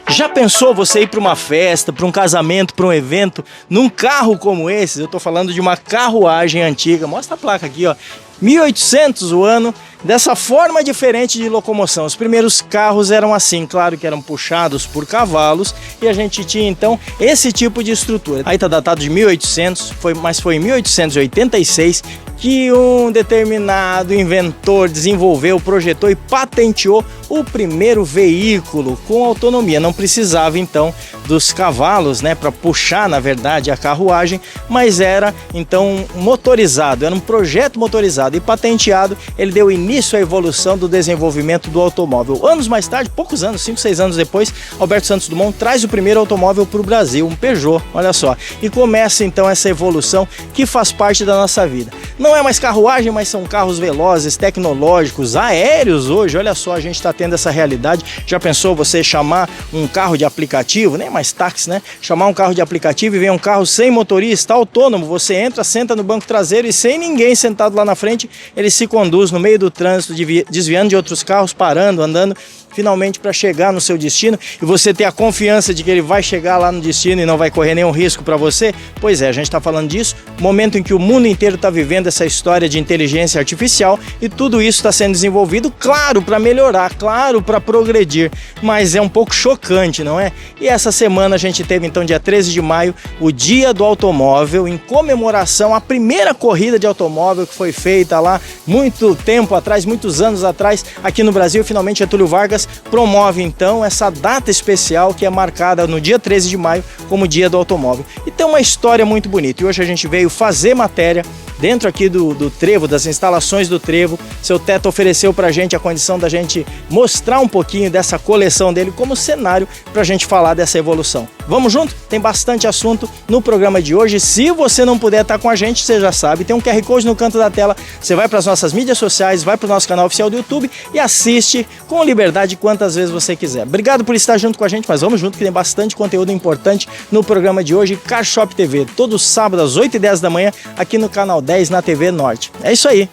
Já pensou você ir para uma festa, para um casamento, para um evento, num carro como esse? Eu estou falando de uma carruagem antiga. Mostra a placa aqui, ó. 1800 o ano, dessa forma diferente de locomoção. Os primeiros carros eram assim, claro que eram puxados por cavalos e a gente tinha então esse tipo de estrutura. Aí está datado de 1800, mas foi em 1886 que um determinado inventor desenvolveu, projetou e patenteou o primeiro veículo com autonomia. Não precisava então dos cavalos, né, para puxar, na verdade, a carruagem, mas era então motorizado, era um projeto motorizado e patenteado. Ele deu início à evolução do desenvolvimento do automóvel. Anos mais tarde, poucos anos, 5, 6 anos depois, Alberto Santos Dumont traz o primeiro automóvel para o Brasil, um Peugeot, olha só, e começa então essa evolução que faz parte da nossa vida. Não é mais carruagem, mas são carros velozes, tecnológicos, aéreos hoje. Olha só, a gente está tendo essa realidade. Já pensou você chamar um carro de aplicativo, nem mais táxi, né? Chamar um carro de aplicativo e vem um carro sem motorista, autônomo. Você entra, senta no banco traseiro e sem ninguém sentado lá na frente, ele se conduz no meio do trânsito, desviando de outros carros, parando, andando, finalmente para chegar no seu destino, e você ter a confiança de que ele vai chegar lá no destino e não vai correr nenhum risco para você. Pois é, a gente está falando disso, momento em que o mundo inteiro está vivendo essa história de inteligência artificial e tudo isso está sendo desenvolvido, claro, para melhorar, claro, para progredir, mas é um pouco chocante, não é? E essa semana a gente teve então, dia 13 de maio, o Dia do Automóvel, em comemoração à primeira corrida de automóvel que foi feita lá muito tempo atrás, muitos anos atrás, aqui no Brasil. Finalmente Getúlio Vargas promove então essa data especial que é marcada no dia 13 de maio como Dia do Automóvel. E tem uma história muito bonita, e hoje a gente veio fazer matéria dentro aqui do Trevo, das instalações do Trevo. Seu Teto ofereceu pra gente a condição da gente mostrar um pouquinho dessa coleção dele como cenário pra gente falar dessa evolução. Vamos junto? Tem bastante assunto no programa de hoje. Se você não puder estar com a gente, você já sabe, tem um QR Code no canto da tela. Você vai para as nossas mídias sociais, vai para o nosso canal oficial do YouTube e assiste com liberdade quantas vezes você quiser. Obrigado por estar junto com a gente, mas vamos junto que tem bastante conteúdo importante no programa de hoje. CarShop TV, todo sábado às 8h10 da manhã, aqui no canal 10 na TV Norte. É isso aí.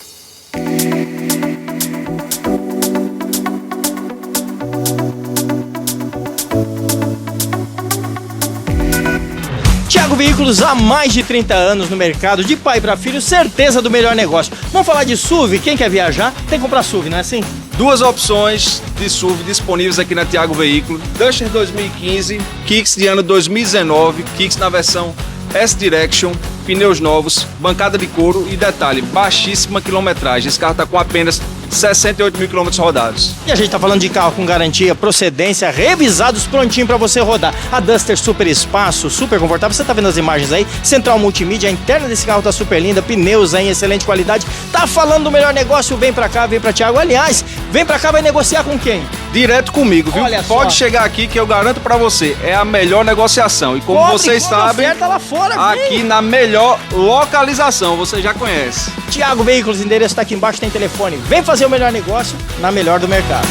Thiago Veículos, há mais de 30 anos no mercado, de pai para filho, certeza do melhor negócio. Vamos falar de SUV? Quem quer viajar tem que comprar SUV, não é assim? Duas opções de SUV disponíveis aqui na Thiago Veículos. Duster 2015, Kicks de ano 2019, Kicks na versão S-Direction, pneus novos, bancada de couro e detalhe, baixíssima quilometragem. Esse carro está com apenas 68 mil quilômetros rodados. E a gente tá falando de carro com garantia, procedência, revisados, prontinho para você rodar. A Duster super espaço, super confortável. Você tá vendo as imagens aí? Central multimídia, a interna desse carro tá super linda, pneus aí em excelente qualidade. Tá falando do melhor negócio? Vem pra cá, vem pra Thiago. Aliás, vem pra cá, vai negociar com quem? Direto comigo, viu? Olha Pode só. chegar aqui que eu garanto pra você, é a melhor negociação. E como Cobre vocês toda sabem, oferta lá fora, aqui na melhor localização, você já conhece. Thiago Veículos, endereço tá aqui embaixo, tem telefone. Vem fazer o melhor negócio na melhor do mercado.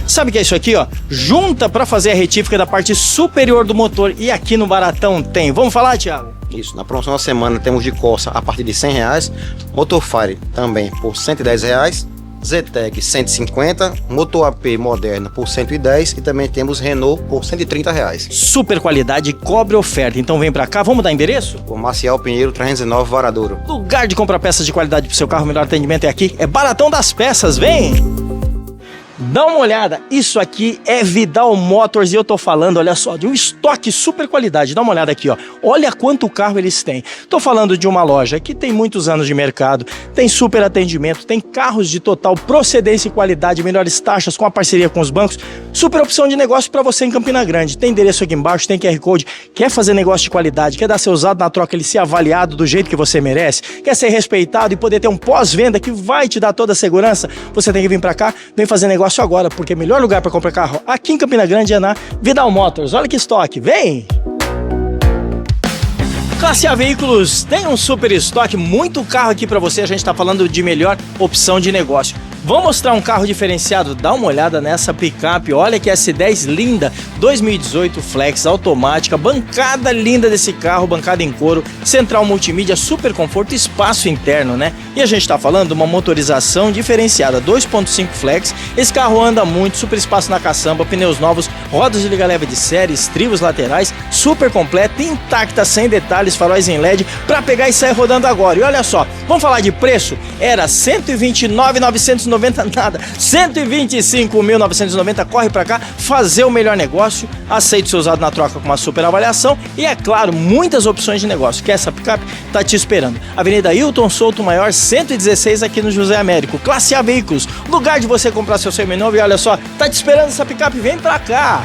Sabe o que é isso aqui, ó? Junta para fazer a retífica da parte superior do motor, e aqui no Baratão tem. Vamos falar, Thiago? Isso, na promoção da semana temos de Corsa a partir de R$100, Motorfire também por R$110, Zetec 150, Motor AP moderno por 110 e também temos Renault por R$130. Super qualidade, cobre oferta. Então vem pra cá, vamos dar endereço? Por Maciel Pinheiro 309 Varadouro. Lugar de comprar peças de qualidade pro seu carro, o melhor atendimento é aqui. É Baratão das Peças, vem! Dá uma olhada, isso aqui é Vidal Motors e eu tô falando, olha só, de um estoque super qualidade. Dá uma olhada aqui, ó. Olha quanto carro eles têm. Tô falando de uma loja que tem muitos anos de mercado, tem super atendimento, tem carros de total procedência e qualidade, melhores taxas com a parceria com os bancos. Super opção de negócio para você em Campina Grande. Tem endereço aqui embaixo, tem QR Code. Quer fazer negócio de qualidade, quer dar seu usado na troca, ele ser avaliado do jeito que você merece, quer ser respeitado e poder ter um pós-venda que vai te dar toda a segurança, você tem que vir para cá, vem fazer negócio agora, porque o melhor lugar para comprar carro aqui em Campina Grande é na Vidal Motors. Olha que estoque, vem! Classe A Veículos tem um super estoque, muito carro aqui para você. A gente está falando de melhor opção de negócio. Vamos mostrar um carro diferenciado? Dá uma olhada nessa picape, olha que S10 linda, 2018 Flex automática, bancada linda desse carro, bancada em couro, central multimídia, super conforto, espaço interno, né? E a gente tá falando de uma motorização diferenciada, 2.5 Flex, esse carro anda muito, super espaço na caçamba, pneus novos, rodas de liga leve de série, estribos laterais, super completa, intacta, sem detalhes, faróis em LED, pra pegar e sair rodando agora. E olha só, vamos falar de preço? Era 129.990 nada, 125.990, corre pra cá, fazer o melhor negócio, aceite ser usado na troca com uma super avaliação e, é claro, muitas opções de negócio, que essa picape tá te esperando. Avenida Hilton Souto Maior, 116 aqui no José Américo, Classe A Veículos, lugar de você comprar seu seminovo e olha só, tá te esperando essa picape, vem pra cá!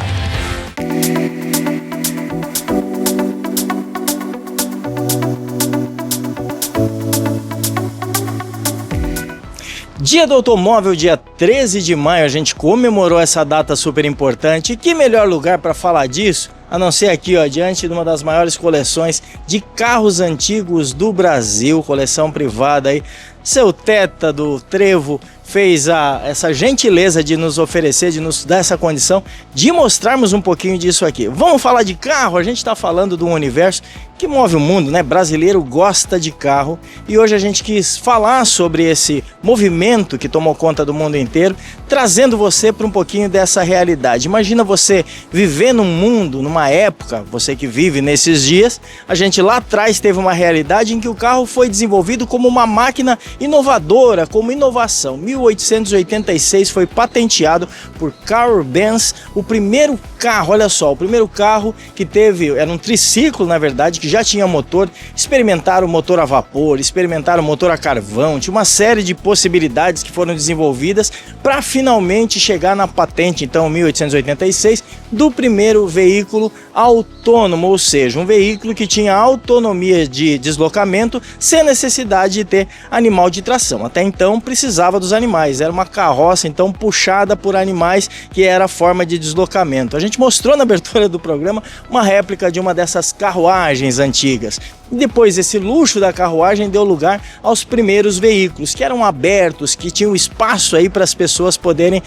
Dia do Automóvel, dia 13 de maio, a gente comemorou essa data super importante. E que melhor lugar para falar disso, a não ser aqui, ó, diante de uma das maiores coleções de carros antigos do Brasil, coleção privada aí. Seu Teta do Trevo fez essa gentileza de nos oferecer, de nos dar essa condição de mostrarmos um pouquinho disso aqui. Vamos falar de carro? A gente está falando de um universo que move o mundo, né? Brasileiro gosta de carro e hoje a gente quis falar sobre esse movimento que tomou conta do mundo inteiro, trazendo você para um pouquinho dessa realidade. Imagina você viver num mundo, numa época, você que vive nesses dias, a gente lá atrás teve uma realidade em que o carro foi desenvolvido como uma máquina inovadora, como inovação. 1886 foi patenteado por Carl Benz, o primeiro carro, olha só, o primeiro carro que teve, era um triciclo na verdade, que já tinha motor, experimentaram o motor a vapor, experimentaram o motor a carvão, tinha uma série de possibilidades que foram desenvolvidas para finalmente chegar na patente, então, em 1886, do primeiro veículo autônomo, ou seja, um veículo que tinha autonomia de deslocamento sem necessidade de ter animal de tração. Até então precisava dos animais, era uma carroça então puxada por animais, que era a forma de deslocamento. A gente mostrou na abertura do programa uma réplica de uma dessas carruagens antigas. E depois esse luxo da carruagem deu lugar aos primeiros veículos, que eram abertos, que tinham espaço aí para as pessoas poderem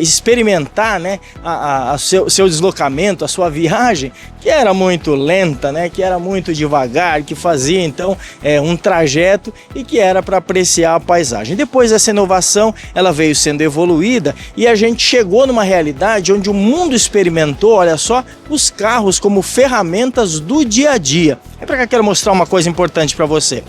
experimentar, né, seu deslocamento, a sua viagem, que era muito lenta, né, que era muito devagar, que fazia então um trajeto e que era para apreciar a paisagem. Depois essa inovação ela veio sendo evoluída e a gente chegou numa realidade onde o mundo experimentou, olha só, os carros como ferramentas do dia a dia. É para cá que eu quero mostrar uma coisa importante para você.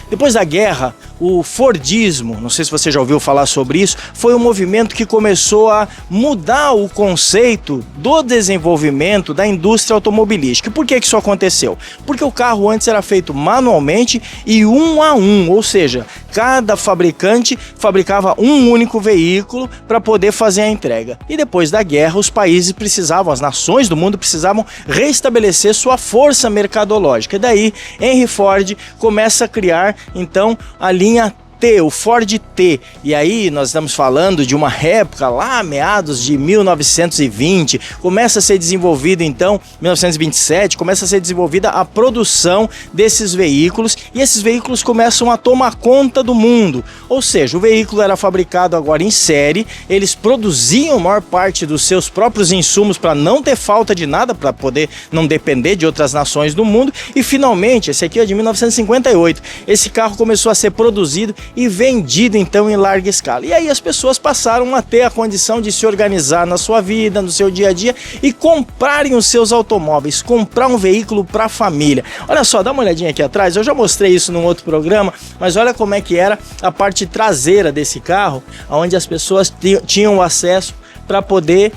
Depois da guerra, o Fordismo, não sei se você já ouviu falar sobre isso, foi um movimento que começou a mudar o conceito do desenvolvimento da indústria automobilística. Por que isso aconteceu? Porque o carro antes era feito manualmente e um a um, ou seja, cada fabricante fabricava um único veículo para poder fazer a entrega. E depois da guerra, os países precisavam, as nações do mundo precisavam restabelecer sua força mercadológica. E daí, Henry Ford começa a criar então a linha T, o Ford T, e aí nós estamos falando de uma época lá, meados de 1920, começa a ser desenvolvido então, 1927, começa a ser desenvolvida a produção desses veículos, e esses veículos começam a tomar conta do mundo, ou seja, o veículo era fabricado agora em série, eles produziam a maior parte dos seus próprios insumos para não ter falta de nada, para poder não depender de outras nações do mundo, e finalmente, esse aqui é de 1958, esse carro começou a ser produzido e vendido então em larga escala. E aí as pessoas passaram a ter a condição de se organizar na sua vida, no seu dia a dia e comprarem os seus automóveis, comprar um veículo para a família. Olha só, dá uma olhadinha aqui atrás, eu já mostrei isso num outro programa, mas olha como é que era a parte traseira desse carro, onde as pessoas tinham acesso para poder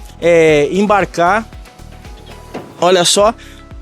embarcar, olha só,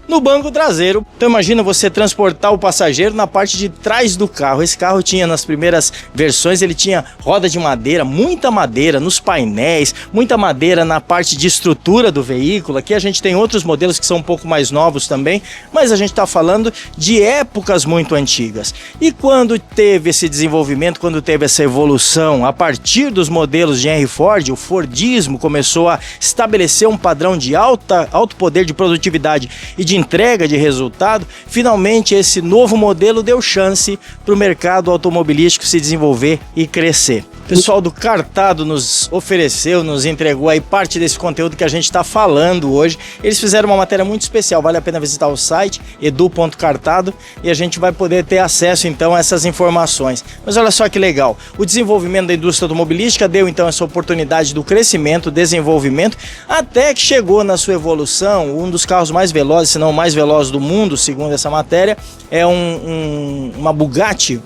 no banco traseiro. Então imagina você transportar o passageiro na parte de trás do carro. Esse carro tinha, nas primeiras versões, ele tinha roda de madeira, muita madeira nos painéis, muita madeira na parte de estrutura do veículo. Aqui a gente tem outros modelos que são um pouco mais novos também, mas a gente está falando de épocas muito antigas. E quando teve esse desenvolvimento, quando teve essa evolução, a partir dos modelos de Henry Ford, o Fordismo começou a estabelecer um padrão de alto poder de produtividade e de entrega de resultado, finalmente esse novo modelo deu chance para o mercado automobilístico se desenvolver e crescer. O pessoal do Cartado nos ofereceu, nos entregou aí parte desse conteúdo que a gente está falando hoje. Eles fizeram uma matéria muito especial, vale a pena visitar o site edu.cartado e a gente vai poder ter acesso então a essas informações. Mas olha só que legal, o desenvolvimento da indústria automobilística deu então essa oportunidade do crescimento, desenvolvimento, até que chegou na sua evolução, um dos carros mais velozes, se não o mais veloz do mundo, segundo essa matéria, é uma Bugatti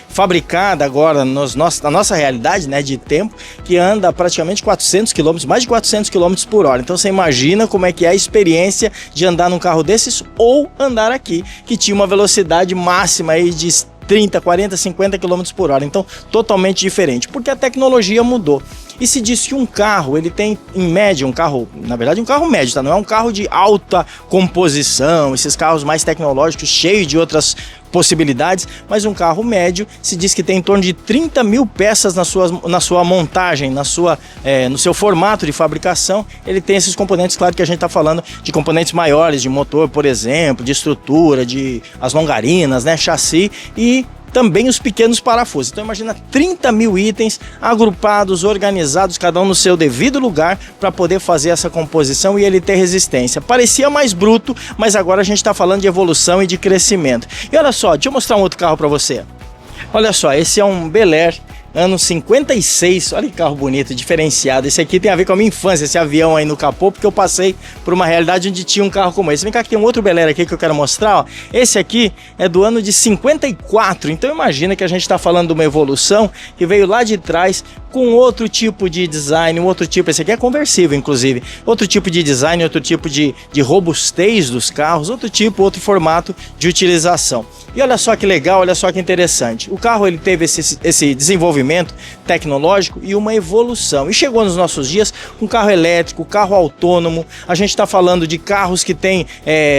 fabricada agora na nossa realidade, né, de tempo, que anda praticamente 400 km, mais de 400 km por hora. Então você imagina como é que é a experiência de andar num carro desses ou andar aqui, que tinha uma velocidade máxima aí de 30, 40, 50 km por hora. Então totalmente diferente, porque a tecnologia mudou. E se diz que um carro, ele tem em média um carro médio, tá? Não é um carro de alta composição, esses carros mais tecnológicos, cheios de outras possibilidades, mas um carro médio se diz que tem em torno de 30 mil peças na sua montagem, no seu formato de fabricação. Ele tem esses componentes, claro que a gente está falando de componentes maiores, de motor, por exemplo, de estrutura, de as longarinas, né, chassi e também os pequenos parafusos. Então imagina 30 mil itens agrupados, organizados, cada um no seu devido lugar para poder fazer essa composição e ele ter resistência. Parecia mais bruto, mas agora a gente está falando de evolução e de crescimento. E olha só, deixa eu mostrar um outro carro para você. Olha só, esse é um Bel Air, ano 56, olha que carro bonito, diferenciado. Esse aqui tem a ver com a minha infância, esse avião aí no capô, porque eu passei por uma realidade onde tinha um carro como esse. Vem cá que tem um outro Bel Air aqui que eu quero mostrar, ó. Esse aqui é do ano de 54, então imagina que a gente está falando de uma evolução que veio lá de trás com outro tipo de design, esse aqui é conversível inclusive, outro tipo de design, outro tipo de robustez dos carros, outro formato de utilização. E olha só que legal, olha só que interessante. O carro ele teve esse desenvolvimento tecnológico e uma evolução. E chegou nos nossos dias um carro elétrico, carro autônomo. A gente está falando de carros que tem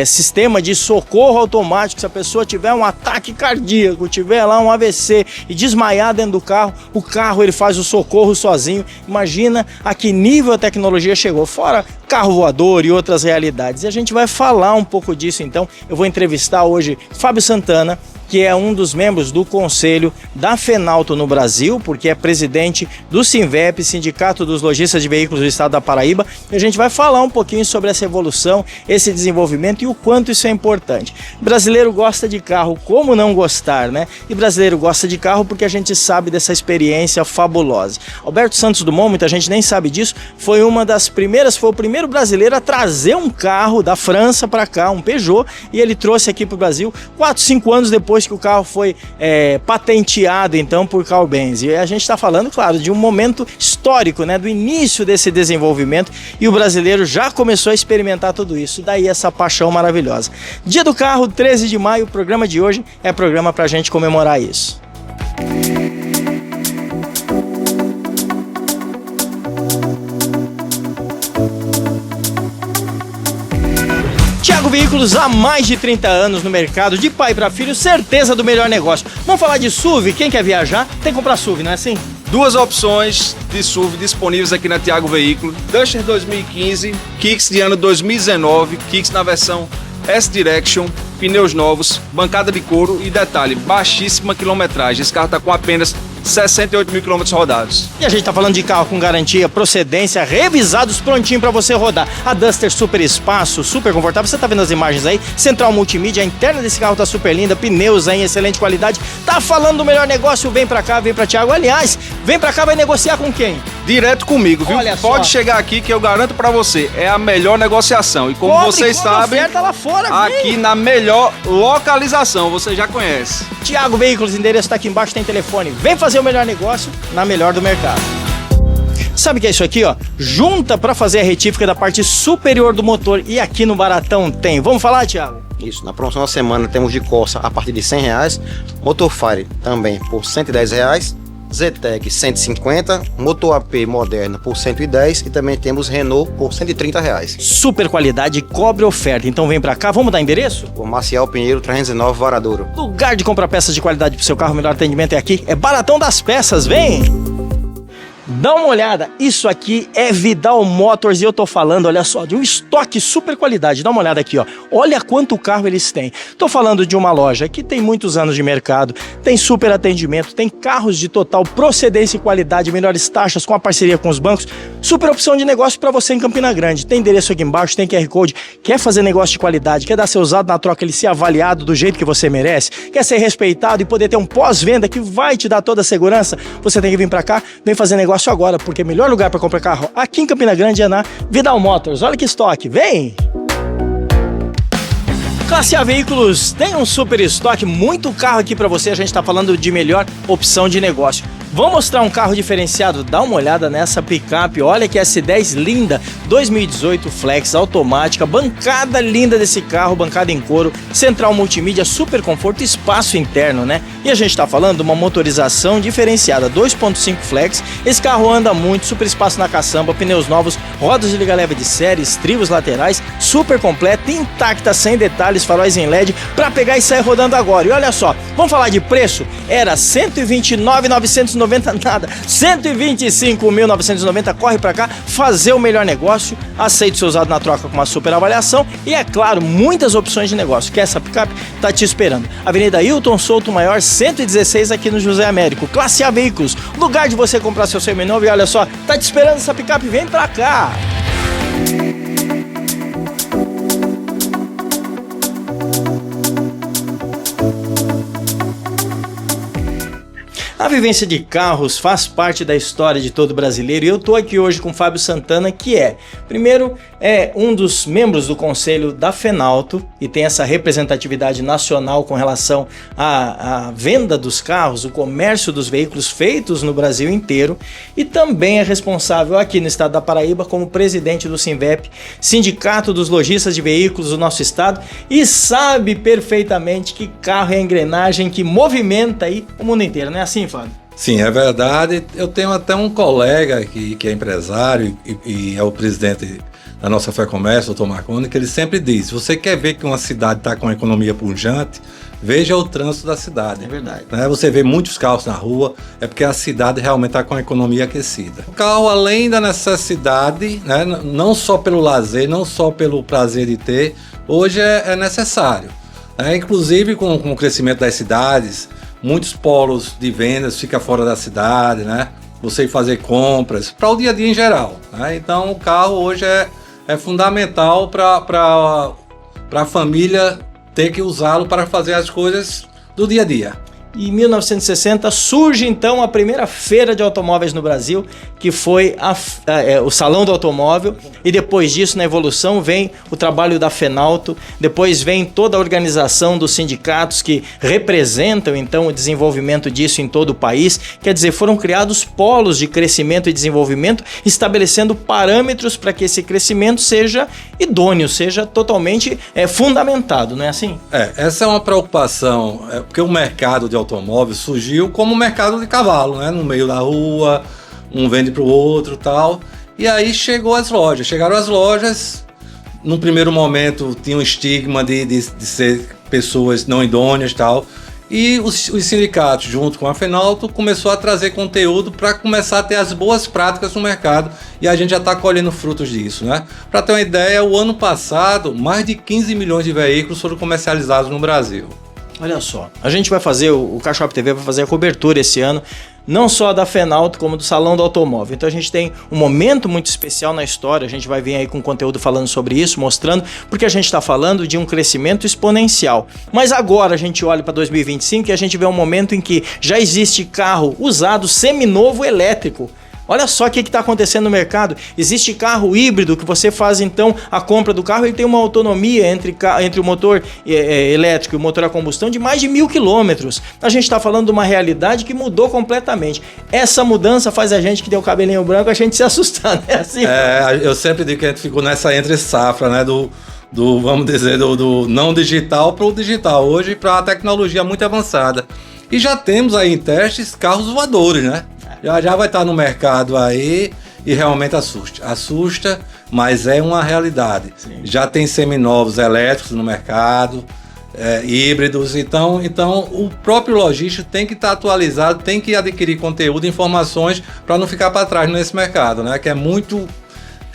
sistema de socorro automático. Se a pessoa tiver um ataque cardíaco, tiver lá um AVC e desmaiar dentro do carro, o carro ele faz o socorro sozinho. Imagina a que nível a tecnologia chegou. Fora carro voador e outras realidades. E a gente vai falar um pouco disso então. Eu vou entrevistar hoje Fábio Santana, que é um dos membros do conselho da Fenauto no Brasil, porque é presidente do Sinvep, Sindicato dos Lojistas de Veículos do Estado da Paraíba, e a gente vai falar um pouquinho sobre essa evolução, esse desenvolvimento e o quanto isso é importante. O brasileiro gosta de carro, como não gostar, né? E brasileiro gosta de carro porque a gente sabe dessa experiência fabulosa. Alberto Santos Dumont, muita gente nem sabe disso, foi o primeiro brasileiro a trazer um carro da França para cá, um Peugeot, e ele trouxe aqui para o Brasil 4, 5 anos depois que o carro foi patenteado então por Carl Benz. E a gente está falando, claro, de um momento histórico, né, do início desse desenvolvimento, e o brasileiro já começou a experimentar tudo isso, daí essa paixão maravilhosa. Dia do Carro, 13 de maio, o programa de hoje é programa para a gente comemorar isso. Thiago Veículos, há mais de 30 anos no mercado, de pai para filho, certeza do melhor negócio. Vamos falar de SUV? Quem quer viajar tem que comprar SUV, não é assim? Duas opções de SUV disponíveis aqui na Thiago Veículos. Duster 2015, Kicks de ano 2019, Kicks na versão S-Direction, pneus novos, bancada de couro e detalhe, baixíssima quilometragem. Esse carro está com apenas 68 mil quilômetros rodados. E a gente tá falando de carro com garantia, procedência, revisados, prontinho para você rodar. A Duster super espaço, super confortável, você tá vendo as imagens aí? Central multimídia, a interna desse carro tá super linda, pneus aí em excelente qualidade. Tá falando do melhor negócio? Vem pra cá, vem pra Thiago. Aliás, vem pra cá, vai negociar com quem? Direto comigo, viu? Olha Pode só. chegar aqui que eu garanto pra você, é a melhor negociação. E como vocês sabem, oferta lá fora, aqui na melhor localização, você já conhece. Thiago Veículos, endereço tá aqui embaixo, tem telefone. Vem fazer o melhor negócio na melhor do mercado. Sabe o que é isso aqui, ó? Junta para fazer a retífica da parte superior do motor, e aqui no Baratão tem. Vamos falar, Thiago? Isso, na promoção da semana temos de Corsa a partir de R$100, Motorfire também por R$110, Zetec 150, Motor AP moderno por 110 e também temos Renault por R$130. Super qualidade, cobre oferta. Então vem pra cá, vamos dar endereço? O Marcial Pinheiro 309 Varadouro. Lugar de comprar peças de qualidade pro seu carro, o melhor atendimento é aqui. É Baratão das Peças, vem! Dá uma olhada, isso aqui é Vidal Motors e eu tô falando, olha só, de um estoque super qualidade. Dá uma olhada aqui, ó. Olha quanto carro eles têm. Tô falando de uma loja que tem muitos anos de mercado, tem super atendimento, tem carros de total procedência e qualidade, melhores taxas com a parceria com os bancos. Super opção de negócio para você em Campina Grande. Tem endereço aqui embaixo, tem QR Code. Quer fazer negócio de qualidade, quer dar seu usado na troca, ele ser avaliado do jeito que você merece, quer ser respeitado e poder ter um pós-venda que vai te dar toda a segurança? Você tem que vir para cá, vem fazer negócio agora, porque o melhor lugar para comprar carro aqui em Campina Grande é na Vidal Motors. Olha que estoque, vem! Classe A Veículos tem um super estoque, muito carro aqui para você. A gente está falando de melhor opção de negócio. Vou mostrar um carro diferenciado, dá uma olhada nessa picape, olha que S10 linda, 2018 Flex, automática, bancada linda desse carro, bancada em couro, central multimídia, super conforto, espaço interno, né? E a gente tá falando de uma motorização diferenciada, 2.5 Flex, esse carro anda muito, super espaço na caçamba, pneus novos, rodas de liga-leve de série, estribos laterais, super completa, intacta, sem detalhes, faróis em LED, pra pegar e sair rodando agora. E olha só, vamos falar de preço? Era 129.990 nada, 125.990, corre pra cá, fazer o melhor negócio, aceite seu usado na troca com uma super avaliação e, é claro, muitas opções de negócio. Quer essa picape? Tá te esperando. Avenida Hilton Souto Maior, 116 aqui no José Américo. Classe A Veículos, lugar de você comprar seu seminovo e olha só, tá te esperando essa picape? Vem pra cá! A vivência de carros faz parte da história de todo brasileiro e eu estou aqui hoje com o Fábio Santana, que primeiro, é um dos membros do conselho da Fenalto e tem essa representatividade nacional com relação à venda dos carros, o comércio dos veículos feitos no Brasil inteiro, e também é responsável aqui no estado da Paraíba como presidente do Sinvep, Sindicato dos Lojistas de Veículos do nosso estado, e sabe perfeitamente que carro é a engrenagem que movimenta aí o mundo inteiro, não é assim, Fábio? Sim, é verdade. Eu tenho até um colega aqui que é empresário e é o presidente da nossa FEComércio, o Dr. Marconi, que ele sempre diz: se você quer ver que uma cidade está com uma economia pujante, veja o trânsito da cidade. É verdade. Você vê muitos carros na rua, é porque a cidade realmente está com a economia aquecida. O carro, além da necessidade, né, não só pelo lazer, não só pelo prazer de ter, hoje é necessário. Inclusive com o crescimento das cidades, muitos polos de vendas ficam fora da cidade, né? Você ir fazer compras, para o dia a dia em geral, né? Então o carro hoje é fundamental para a família ter que usá-lo para fazer as coisas do dia a dia. E em 1960 surge então a primeira feira de automóveis no Brasil, que foi o Salão do Automóvel, e depois disso, na evolução, vem o trabalho da Fenalto, depois vem toda a organização dos sindicatos que representam então o desenvolvimento disso em todo o país. Quer dizer, foram criados polos de crescimento e desenvolvimento, estabelecendo parâmetros para que esse crescimento seja idôneo, seja totalmente fundamentado, não é assim? Essa é uma preocupação, porque o mercado de automóvel surgiu como mercado de cavalo, né? No meio da rua, um vende para o outro e tal. E aí chegaram as lojas, num primeiro momento tinha um estigma de ser pessoas não idôneas e tal. E os sindicatos, junto com a Fenalto, começou a trazer conteúdo para começar a ter as boas práticas no mercado, e a gente já está colhendo frutos disso, né? Para ter uma ideia, o ano passado, mais de 15 milhões de veículos foram comercializados no Brasil. Olha só, a gente vai fazer, o Caixop TV vai fazer a cobertura esse ano, não só da Fenalto, como do Salão do Automóvel. Então a gente tem um momento muito especial na história, a gente vai vir aí com conteúdo falando sobre isso, mostrando, porque a gente está falando de um crescimento exponencial. Mas agora a gente olha para 2025 e a gente vê um momento em que já existe carro usado seminovo elétrico. Olha só o que está acontecendo no mercado. Existe carro híbrido que você faz então a compra do carro, ele tem uma autonomia entre o motor elétrico e o motor a combustão de mais de 1.000 quilômetros. A gente está falando de uma realidade que mudou completamente. Essa mudança faz a gente que tem o cabelinho branco a gente se assustar, né? Assim, eu sempre digo que a gente ficou nessa entre safra, né? Vamos dizer, do não digital para o digital. Hoje, para a tecnologia muito avançada. E já temos aí em testes carros voadores, né? Já vai estar no mercado aí e realmente assusta, mas é uma realidade. Sim. Já tem seminovos elétricos no mercado híbridos. Então o próprio lojista tem que estar atualizado, tem que adquirir conteúdo, informações para não ficar para trás nesse mercado, né? Que é muito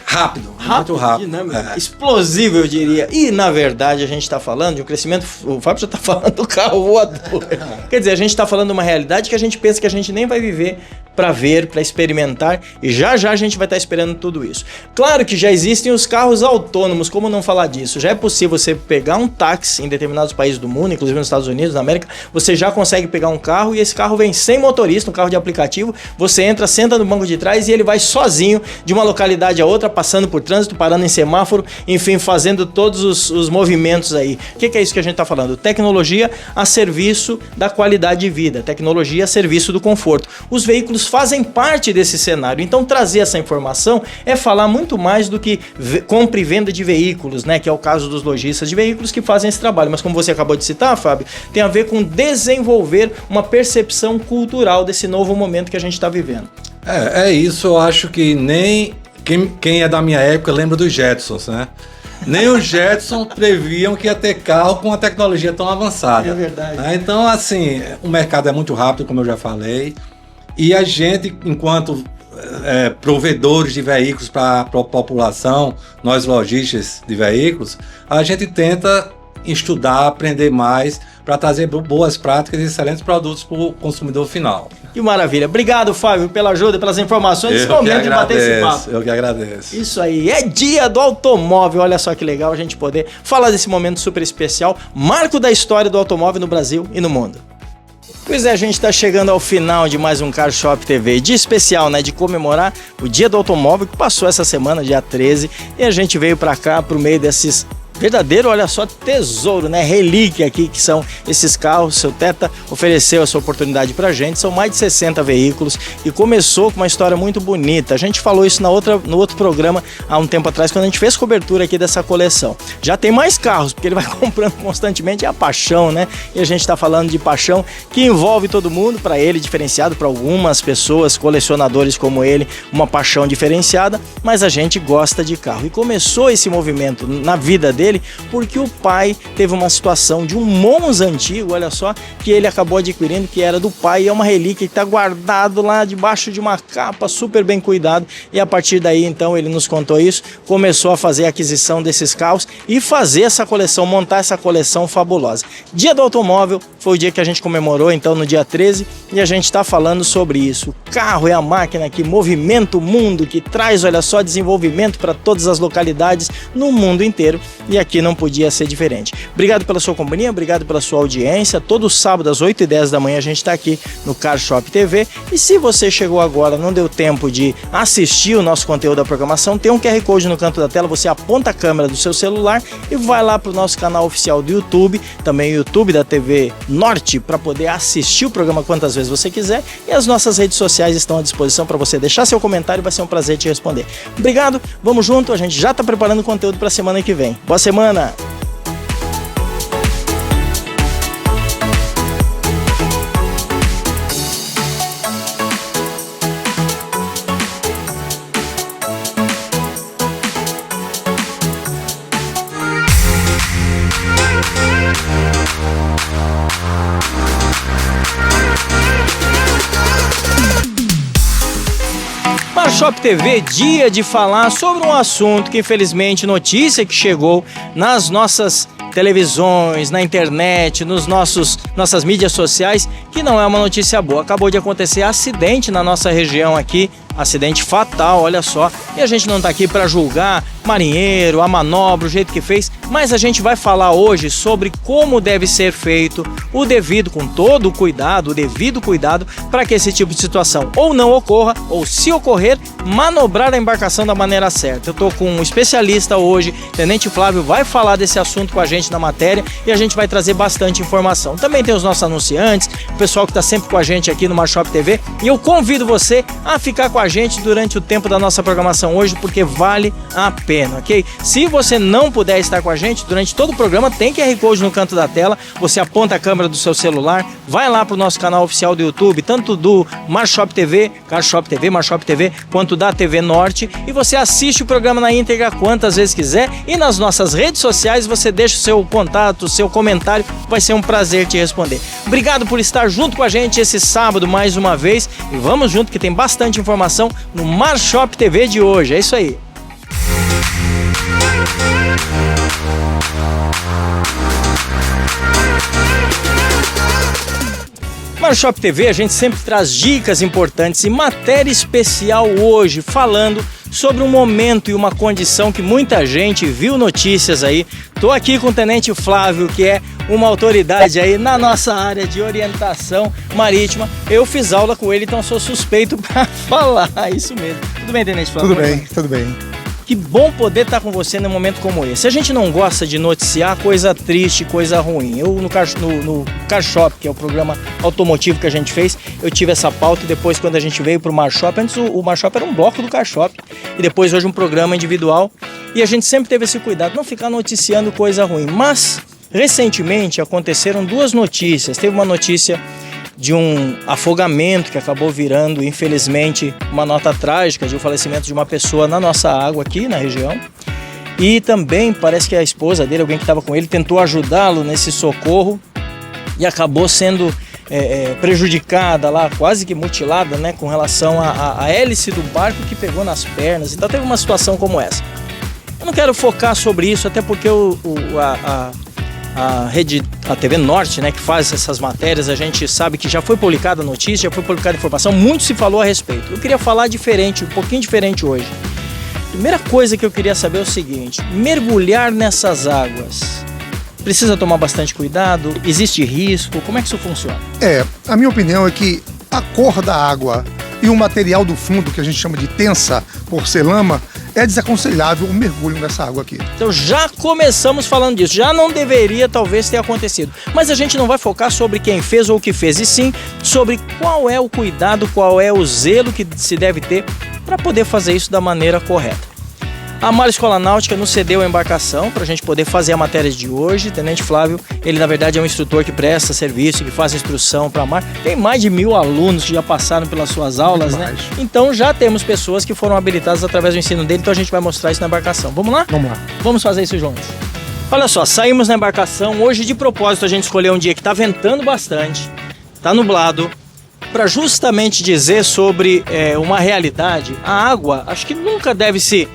rápido, muito rápido. Explosivo, eu diria. E, na verdade, a gente está falando de um crescimento... O Fábio já está falando do carro voador. Quer dizer, a gente está falando de uma realidade que a gente pensa que a gente nem vai viver para ver, para experimentar, e já a gente vai estar esperando tudo isso. Claro que já existem os carros autônomos, como não falar disso? Já é possível você pegar um táxi em determinados países do mundo, inclusive nos Estados Unidos, na América, você já consegue pegar um carro e esse carro vem sem motorista, um carro de aplicativo, você entra, senta no banco de trás e ele vai sozinho de uma localidade a outra, passando por trânsito, parando em semáforo, enfim, fazendo todos os movimentos aí. O que é isso que a gente está falando? Tecnologia a serviço da qualidade de vida, tecnologia a serviço do conforto. Os veículos fazem parte desse cenário, então trazer essa informação é falar muito mais do que compra e venda de veículos, né, que é o caso dos lojistas de veículos que fazem esse trabalho, mas como você acabou de citar, Fábio, tem a ver com desenvolver uma percepção cultural desse novo momento que a gente está vivendo. É isso, eu acho que nem quem é da minha época lembra dos Jetsons, né? Nem os Jetsons previam que ia ter carro com uma tecnologia tão avançada. É verdade. Então, assim, o mercado é muito rápido, como eu já falei, e a gente, enquanto provedores de veículos para a população, nós lojistas de veículos, a gente tenta estudar, aprender mais para trazer boas práticas e excelentes produtos para o consumidor final. Que maravilha. Obrigado, Fábio, pela ajuda, pelas informações. Esse momento de bater esse papo. Eu que agradeço. Isso aí. É dia do automóvel. Olha só que legal a gente poder falar desse momento super especial, marco da história do automóvel no Brasil e no mundo. Pois é, a gente está chegando ao final de mais um Car Shop TV, dia especial, né, de comemorar o Dia do Automóvel, que passou essa semana, dia 13, e a gente veio para cá, pro meio desses verdadeiro, olha só, tesouro, né? Relíquia aqui que são esses carros. Seu Teta ofereceu essa oportunidade pra gente. São mais de 60 veículos e começou com uma história muito bonita. A gente falou isso no outro programa há um tempo atrás, quando a gente fez cobertura aqui dessa coleção. Já tem mais carros, porque ele vai comprando constantemente, é a paixão, né? E a gente tá falando de paixão que envolve todo mundo, para ele diferenciado, para algumas pessoas, colecionadores como ele, uma paixão diferenciada, mas a gente gosta de carro. E começou esse movimento na vida dele porque o pai teve uma situação de um Monza antigo, olha só, que ele acabou adquirindo, que era do pai, e é uma relíquia que está guardado lá debaixo de uma capa, super bem cuidado, e a partir daí, então, ele nos contou isso, começou a fazer a aquisição desses carros e fazer essa coleção, montar essa coleção fabulosa. Dia do Automóvel foi o dia que a gente comemorou, então, no dia 13, e a gente está falando sobre isso. O carro é a máquina que movimenta o mundo, que traz, olha só, desenvolvimento para todas as localidades no mundo inteiro, e aqui não podia ser diferente. Obrigado pela sua companhia, obrigado pela sua audiência. Todo sábado às 8h10 da manhã a gente está aqui no Car Shop TV. E se você chegou agora, não deu tempo de assistir o nosso conteúdo da programação, tem um QR Code no canto da tela, você aponta a câmera do seu celular e vai lá para o nosso canal oficial do YouTube, também o YouTube da TV Norte, para poder assistir o programa quantas vezes você quiser. E as nossas redes sociais estão à disposição para você deixar seu comentário, vai ser um prazer te responder. Obrigado, vamos junto, a gente já está preparando conteúdo para a semana que vem. Boa semana! Shop TV, dia de falar sobre um assunto que, infelizmente, notícia que chegou nas nossas televisões, na internet, nossas mídias sociais, que não é uma notícia boa. Acabou de acontecer acidente na nossa região aqui, acidente fatal, olha só, e a gente não tá aqui para julgar marinheiro, a manobra, o jeito que fez, mas a gente vai falar hoje sobre como deve ser feito o devido, com todo o cuidado, o devido cuidado, para que esse tipo de situação ou não ocorra, ou se ocorrer, manobrar a embarcação da maneira certa. Eu tô com um especialista hoje, Tenente Flávio vai falar desse assunto com a gente na matéria e a gente vai trazer bastante informação. Também tem os nossos anunciantes, o pessoal que está sempre com a gente aqui no Mar Shop TV, e eu convido você a ficar com a gente durante o tempo da nossa programação hoje, porque vale a pena. pena, ok? Se você não puder estar com a gente durante todo o programa, tem QR Code no canto da tela, você aponta a câmera do seu celular, vai lá pro nosso canal oficial do YouTube, tanto do Marshop TV, Carshop TV, Marshop TV, quanto da TV Norte, e você assiste o programa na íntegra quantas vezes quiser, e nas nossas redes sociais você deixa o seu contato, o seu comentário, vai ser um prazer te responder. Obrigado por estar junto com a gente esse sábado mais uma vez, e vamos junto que tem bastante informação no Marshop TV de hoje, é isso aí. Marshop TV, a gente sempre traz dicas importantes e matéria especial hoje, falando sobre um momento e uma condição que muita gente viu notícias aí. Tô aqui com o Tenente Flávio, que é uma autoridade aí na nossa área de orientação marítima. Eu fiz aula com ele, então sou suspeito para falar, isso mesmo. Tudo bem, Tenente Flávio? Tudo bem. Que bom poder estar com você num momento como esse. A gente não gosta de noticiar coisa triste, coisa ruim. Eu, no Carshop, que é o programa automotivo que a gente fez, eu tive essa pauta e depois, quando a gente veio para o Marshop, antes o Marshop era um bloco do Carshop, e depois hoje um programa individual, e a gente sempre teve esse cuidado, não ficar noticiando coisa ruim. Mas, recentemente, aconteceram duas notícias. Teve uma notícia de um afogamento que acabou virando, infelizmente, uma nota trágica de um falecimento de uma pessoa na nossa água aqui na região. E também parece que a esposa dele, alguém que estava com ele, tentou ajudá-lo nesse socorro e acabou sendo prejudicada lá, quase que mutilada, né, com relação à hélice do barco que pegou nas pernas. Então teve uma situação como essa. Eu não quero focar sobre isso, até porque a TV Norte, né, que faz essas matérias, a gente sabe que já foi publicada a notícia, já foi publicada a informação, muito se falou a respeito. Eu queria falar diferente, um pouquinho diferente hoje. Primeira coisa que eu queria saber é o seguinte: mergulhar nessas águas, precisa tomar bastante cuidado? Existe risco? Como é que isso funciona? A minha opinião é que a cor da água e o material do fundo, que a gente chama de tensa, por ser lama, é desaconselhável o mergulho nessa água aqui. Então já começamos falando disso, já não deveria talvez ter acontecido. Mas a gente não vai focar sobre quem fez ou o que fez, e sim sobre qual é o cuidado, qual é o zelo que se deve ter para poder fazer isso da maneira correta. A Mar Escola Náutica nos cedeu a embarcação para a gente poder fazer a matéria de hoje. Tenente Flávio, ele na verdade é um instrutor que presta serviço, que faz instrução para a Mar. Tem mais de 1000 alunos que já passaram pelas suas aulas, né? Então já temos pessoas que foram habilitadas através do ensino dele, então a gente vai mostrar isso na embarcação. Vamos lá? Vamos lá. Vamos fazer isso juntos. Olha só, saímos na embarcação. Hoje, de propósito, a gente escolheu um dia que está ventando bastante, está nublado, para justamente dizer sobre uma realidade. A água, acho que nunca deve se...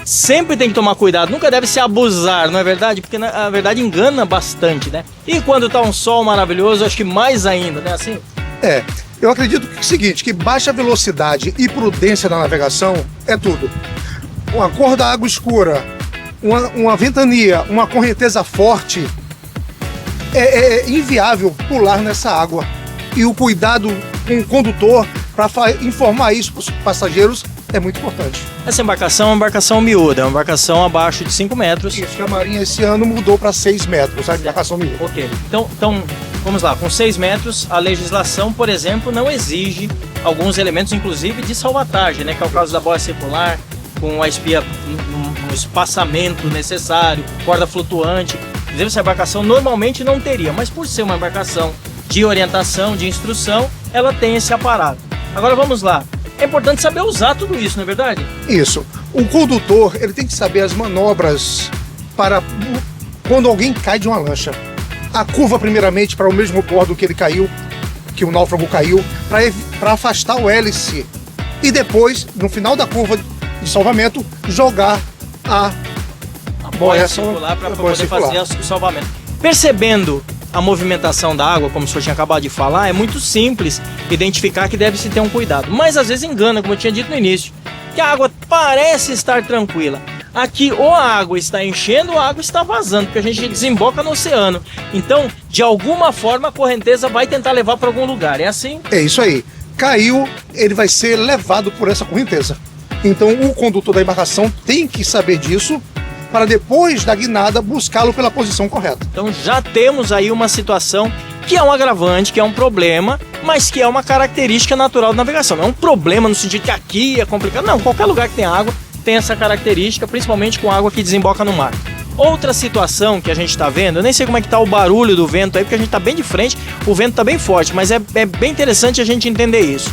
Sempre tem que tomar cuidado, nunca deve se abusar, não é verdade? Porque na verdade engana bastante, né? E quando tá um sol maravilhoso, acho que mais ainda, né? Assim? Eu acredito que é o seguinte, que baixa velocidade e prudência na navegação é tudo. Uma cor da água escura, uma ventania, uma correnteza forte, é inviável pular nessa água. E o cuidado com o condutor para informar isso para os passageiros é muito importante. Essa embarcação é uma embarcação miúda, é uma embarcação abaixo de 5 metros. Isso, que a Marinha esse ano mudou para 6 metros, a embarcação miúda. Ok, então vamos lá, com 6 metros, a legislação, por exemplo, não exige alguns elementos, inclusive de salvatagem, né? Que é o caso da boia circular, com a espia no espaçamento necessário, corda flutuante. Inclusive, essa embarcação normalmente não teria, mas por ser uma embarcação de orientação, de instrução, ela tem esse aparato. Agora vamos lá. É importante saber usar tudo isso, não é verdade? Isso. O condutor, ele tem que saber as manobras para quando alguém cai de uma lancha. A curva, primeiramente, para o mesmo bordo que ele caiu, que o náufrago caiu, para afastar o hélice. E depois, no final da curva de salvamento, jogar a boia circular para poder fazer o salvamento. Percebendo a movimentação da água, como o senhor tinha acabado de falar, é muito simples identificar que deve-se ter um cuidado. Mas às vezes engana, como eu tinha dito no início, que a água parece estar tranquila. Aqui ou a água está enchendo ou a água está vazando, porque a gente desemboca no oceano. Então, de alguma forma, a correnteza vai tentar levar para algum lugar. É assim? É isso aí. Caiu, ele vai ser levado por essa correnteza. Então, o condutor da embarcação tem que saber disso, para depois da guinada buscá-lo pela posição correta. Então já temos aí uma situação que é um agravante, que é um problema, mas que é uma característica natural da navegação. Não é um problema no sentido que aqui é complicado. Não, qualquer lugar que tem água tem essa característica, principalmente com água que desemboca no mar. Outra situação que a gente está vendo, eu nem sei como é que tá o barulho do vento aí, porque a gente está bem de frente, o vento está bem forte, mas é bem interessante a gente entender isso.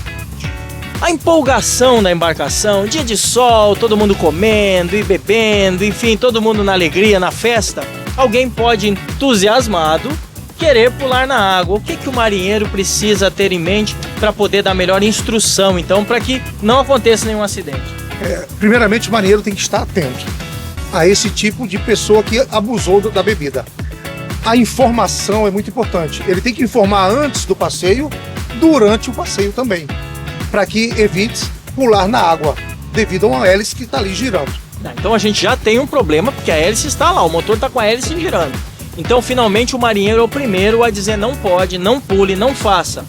A empolgação da embarcação, dia de sol, todo mundo comendo e bebendo, enfim, todo mundo na alegria, na festa, alguém pode, entusiasmado, querer pular na água. O que o marinheiro precisa ter em mente para poder dar melhor instrução, então, para que não aconteça nenhum acidente? Primeiramente, o marinheiro tem que estar atento a esse tipo de pessoa que abusou da bebida. A informação é muito importante. Ele tem que informar antes do passeio, durante o passeio também, para que evite pular na água, devido a uma hélice que está ali girando. Então a gente já tem um problema, porque a hélice está lá, o motor está com a hélice girando. Então, finalmente, o marinheiro é o primeiro a dizer não pode, não pule, não faça.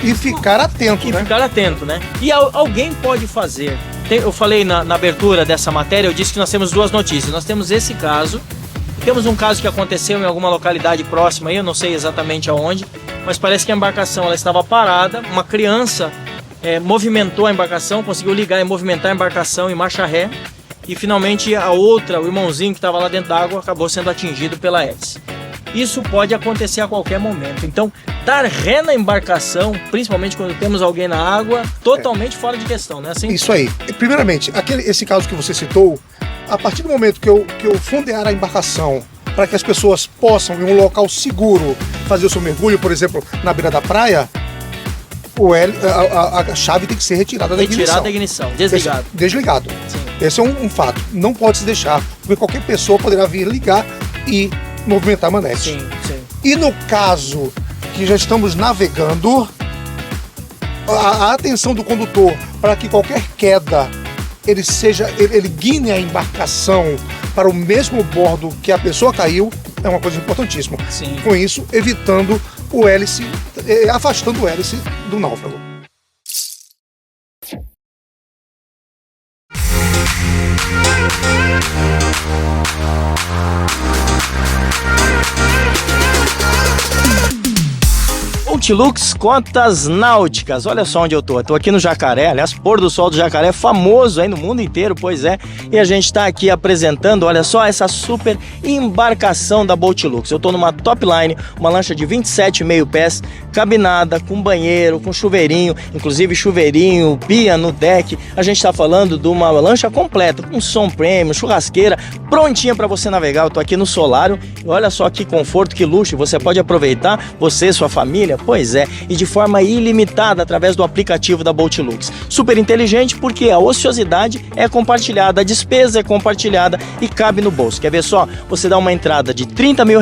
E ficar atento, né? Ficar atento, né? E alguém pode fazer. Eu falei na abertura dessa matéria, eu disse que nós temos duas notícias. Nós temos esse caso, temos um caso que aconteceu em alguma localidade próxima, eu não sei exatamente aonde, mas parece que a embarcação ela estava parada, uma criança movimentou a embarcação, conseguiu ligar e movimentar a embarcação em marcha ré, e finalmente a outra, o irmãozinho que estava lá dentro d'água, acabou sendo atingido pela hélice. Isso pode acontecer a qualquer momento. Então, dar ré na embarcação, principalmente quando temos alguém na água, totalmente fora de questão, né? Assim? Isso aí. Primeiramente, esse caso que você citou, a partir do momento que eu fondear a embarcação para que as pessoas possam, em um local seguro, fazer o seu mergulho, por exemplo, na beira da praia, a chave tem que ser retirada da ignição. Retirada da ignição, desligado. Desligado. Sim. Esse é um fato. Não pode se deixar, porque qualquer pessoa poderá vir ligar e movimentar a manete. Sim, sim. E no caso que já estamos navegando, a atenção do condutor para que qualquer queda ele guie a embarcação para o mesmo bordo que a pessoa caiu é uma coisa importantíssima. Sim. Com isso, evitando o hélice, afastando o hélice do náufrago. Boatlux Cotas Náuticas, olha só onde eu tô aqui no Jacaré, aliás, pôr do sol do Jacaré, famoso aí no mundo inteiro, pois é, e a gente tá aqui apresentando, olha só, essa super embarcação da Boatlux. Eu tô numa top line, uma lancha de 27,5 pés, cabinada, com banheiro, com chuveirinho, inclusive chuveirinho, pia no deck. A gente tá falando de uma lancha completa, com som premium, churrasqueira, prontinha para você navegar. Eu tô aqui no Solário, e olha só que conforto, que luxo, você pode aproveitar, você e sua família. Pois é, e de forma ilimitada através do aplicativo da Boatlux. Super inteligente porque a ociosidade é compartilhada, a despesa é compartilhada e cabe no bolso. Quer ver só? Você dá uma entrada de R$30 mil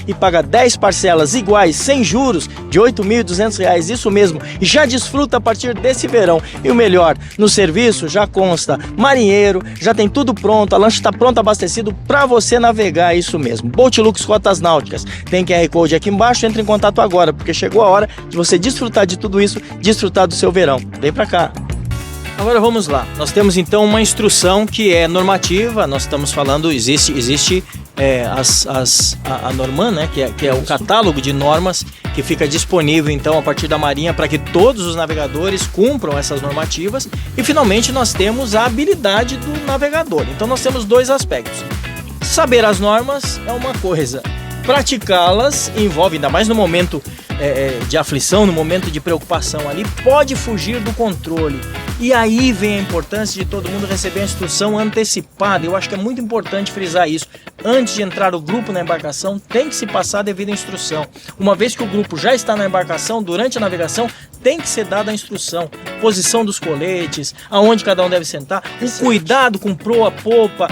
e paga 10 parcelas iguais, sem juros, de R$8.200, isso mesmo, e já desfruta a partir desse verão. E o melhor, no serviço já consta marinheiro, já tem tudo pronto, a lancha está pronta, abastecido para você navegar, isso mesmo. Boatlux Cotas Náuticas, tem QR Code aqui embaixo, entre em contato agora, porque chegou a hora de você desfrutar de tudo isso, desfrutar do seu verão. Vem pra cá. Agora vamos lá. Nós temos então uma instrução que é normativa. Nós estamos falando, existe a Norman, né, que é o catálogo de normas que fica disponível então a partir da Marinha para que todos os navegadores cumpram essas normativas. E finalmente nós temos a habilidade do navegador. Então nós temos dois aspectos. Saber as normas é uma coisa. Praticá-las envolve, ainda mais no momento de aflição, no momento de preocupação ali, pode fugir do controle. E aí vem a importância de todo mundo receber a instrução antecipada. Eu acho que é muito importante frisar isso. Antes de entrar o grupo na embarcação, tem que se passar a devida instrução. Uma vez que o grupo já está na embarcação, durante a navegação, tem que ser dada a instrução. Posição dos coletes, aonde cada um deve sentar, o cuidado com proa, popa.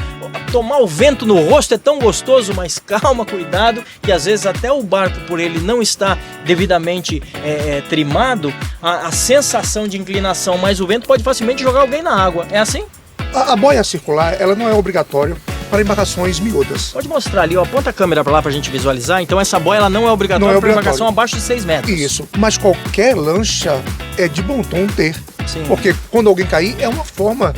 Tomar o vento no rosto é tão gostoso, mas calma, cuidado, que às vezes até o barco, por ele não estar devidamente trimado, a sensação de inclinação mais o vento pode facilmente jogar alguém na água. É assim? A boia circular, ela não é obrigatória para embarcações miúdas. Pode mostrar ali, ó, aponta a câmera para lá para a gente visualizar. Então essa boia ela não é obrigatória para embarcação abaixo de 6 metros. Isso, mas qualquer lancha é de bom tom ter. Sim. Porque quando alguém cair, é uma forma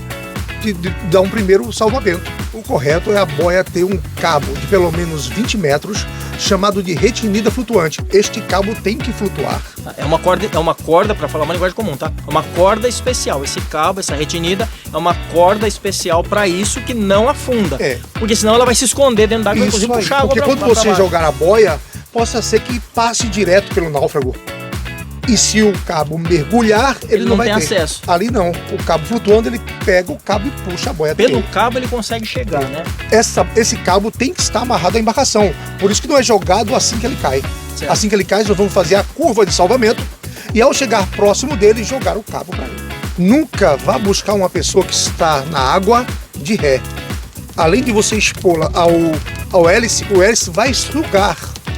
de dar um primeiro salvamento. O correto é a boia ter um cabo de pelo menos 20 metros, chamado de retinida flutuante. Este cabo tem que flutuar. É uma corda, para falar uma linguagem comum, tá? É uma corda especial. Esse cabo, essa retinida, é uma corda especial para isso que não afunda. Porque senão ela vai se esconder dentro d'água e inclusive puxar água. Porque quando você jogar a boia, possa ser que passe direto pelo náufrago. E se o cabo mergulhar, ele não vai ter acesso. Ali não. O cabo flutuando, ele pega o cabo e puxa a boia. Pelo cabo ele consegue chegar, né? Esse cabo tem que estar amarrado à embarcação. Por isso que não é jogado assim que ele cai. Certo. Assim que ele cai, nós vamos fazer a curva de salvamento e ao chegar próximo dele, jogar o cabo para ele. Nunca vá buscar uma pessoa que está na água de ré. Além de você expô-la ao hélice, o hélice vai sugar,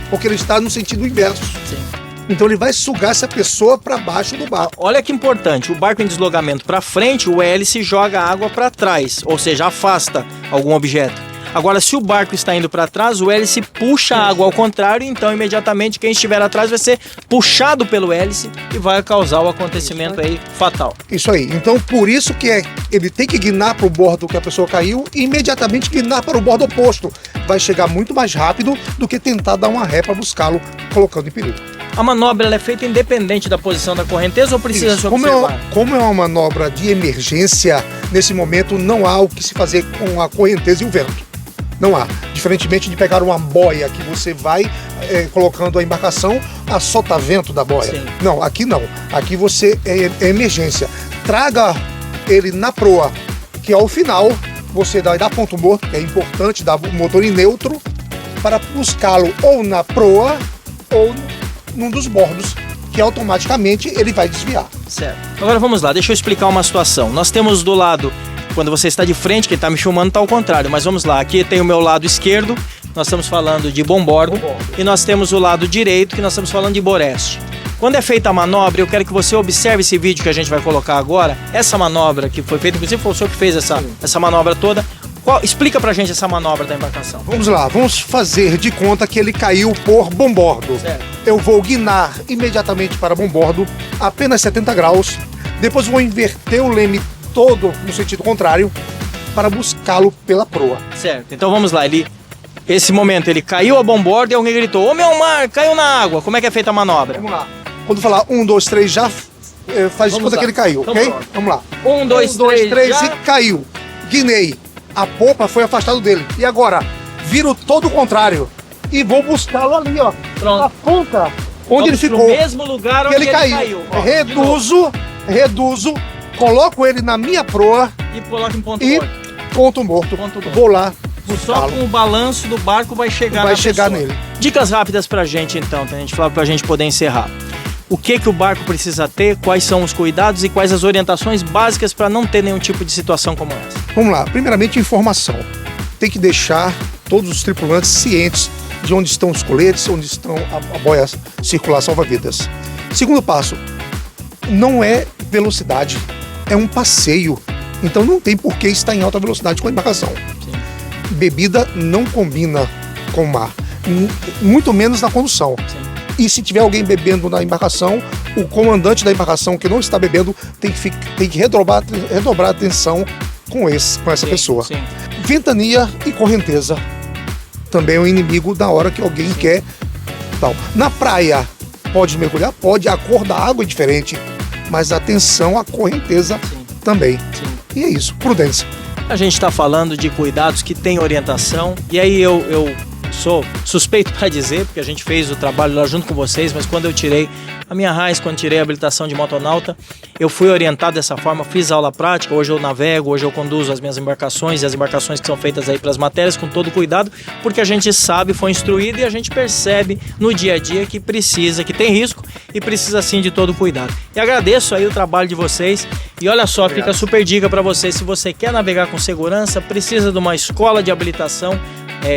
porque ele está no sentido inverso. Sim. Então ele vai sugar essa pessoa para baixo do barco. Olha que importante, o barco em deslocamento para frente, o hélice joga a água para trás, ou seja, afasta algum objeto. Agora, se o barco está indo para trás, o hélice puxa a água ao contrário, então imediatamente quem estiver atrás vai ser puxado pelo hélice e vai causar o acontecimento aí fatal. Isso aí. Então, por isso que ele tem que guinar para o bordo que a pessoa caiu e imediatamente guinar para o bordo oposto. Vai chegar muito mais rápido do que tentar dar uma ré para buscá-lo, colocando em perigo. A manobra ela é feita independente da posição da correnteza ou precisa se observar? Como é uma manobra de emergência, nesse momento não há o que se fazer com a correnteza e o vento. Não há. Diferentemente de pegar uma boia que você vai colocando a embarcação a sotavento da boia. Sim. Não, aqui não. Aqui você é emergência. Traga ele na proa, que ao final você dá ponto morto, que é importante, dar o motor em neutro, para buscá-lo ou na proa ou num dos bordos, que automaticamente ele vai desviar. Certo. Agora vamos lá, deixa eu explicar uma situação. Nós temos do lado, quando você está de frente, quem está me filmando está ao contrário, mas vamos lá, aqui tem o meu lado esquerdo, nós estamos falando de bombordo, e nós temos o lado direito, que nós estamos falando de boreste. Quando é feita a manobra, eu quero que você observe esse vídeo que a gente vai colocar agora, essa manobra que foi feita, inclusive foi o senhor que fez essa manobra toda. Explica pra gente essa manobra da embarcação. Vamos lá, vamos fazer de conta que ele caiu por bombordo. Certo. Eu vou guinar imediatamente para bombordo, apenas 70 graus. Depois vou inverter o leme todo no sentido contrário para buscá-lo pela proa. Certo, então vamos lá. Esse momento ele caiu a bombordo e alguém gritou: "Ô meu mar, caiu na água". Como é que é feita a manobra? Vamos lá. Quando falar 1, 2, 3, já faz de conta que ele caiu, então, ok? pronto. Vamos lá. 1, 2, 3 e caiu. Guinei. A popa foi afastada dele. E agora, viro todo o contrário. E vou buscá-lo ali, ó. Pronto. Na ponta, onde ele ficou. No mesmo lugar onde ele caiu. Ó, reduzo, coloco ele na minha proa e coloca em ponto e morto. ponto morto. Ponto morto. Vou lá Só buscá-lo. com o balanço do barco vai chegar nele. Dicas rápidas pra gente então, Tenente Flávio, pra gente poder encerrar. O que o barco precisa ter, quais são os cuidados e quais as orientações básicas para não ter nenhum tipo de situação como essa? Vamos lá, primeiramente informação. Tem que deixar todos os tripulantes cientes de onde estão os coletes, onde estão a boia circular salva-vidas. Segundo passo, não é velocidade, é um passeio. Então não tem por que estar em alta velocidade com a embarcação. Sim. Bebida não combina com o mar, muito menos na condução. Sim. E se tiver alguém bebendo na embarcação, o comandante da embarcação que não está bebendo tem que redobrar a atenção com essa pessoa. Sim. Ventania e correnteza também é um inimigo da hora que alguém quer. Tal. Na praia, pode mergulhar? Pode, a cor da água é diferente, mas atenção à correnteza também. Sim. E é isso, prudência. A gente está falando de cuidados que tem orientação, e aí eu sou suspeito para dizer, porque a gente fez o trabalho lá junto com vocês, mas quando eu tirei a minha RAIS, quando tirei a habilitação de motonauta, eu fui orientado dessa forma, fiz aula prática, hoje eu navego, hoje eu conduzo as minhas embarcações e as embarcações que são feitas aí para as matérias com todo cuidado, porque a gente sabe, foi instruído e a gente percebe no dia a dia que tem risco e precisa sim de todo cuidado. E agradeço aí o trabalho de vocês e olha só, fica super dica para vocês, se você quer navegar com segurança, precisa de uma escola de habilitação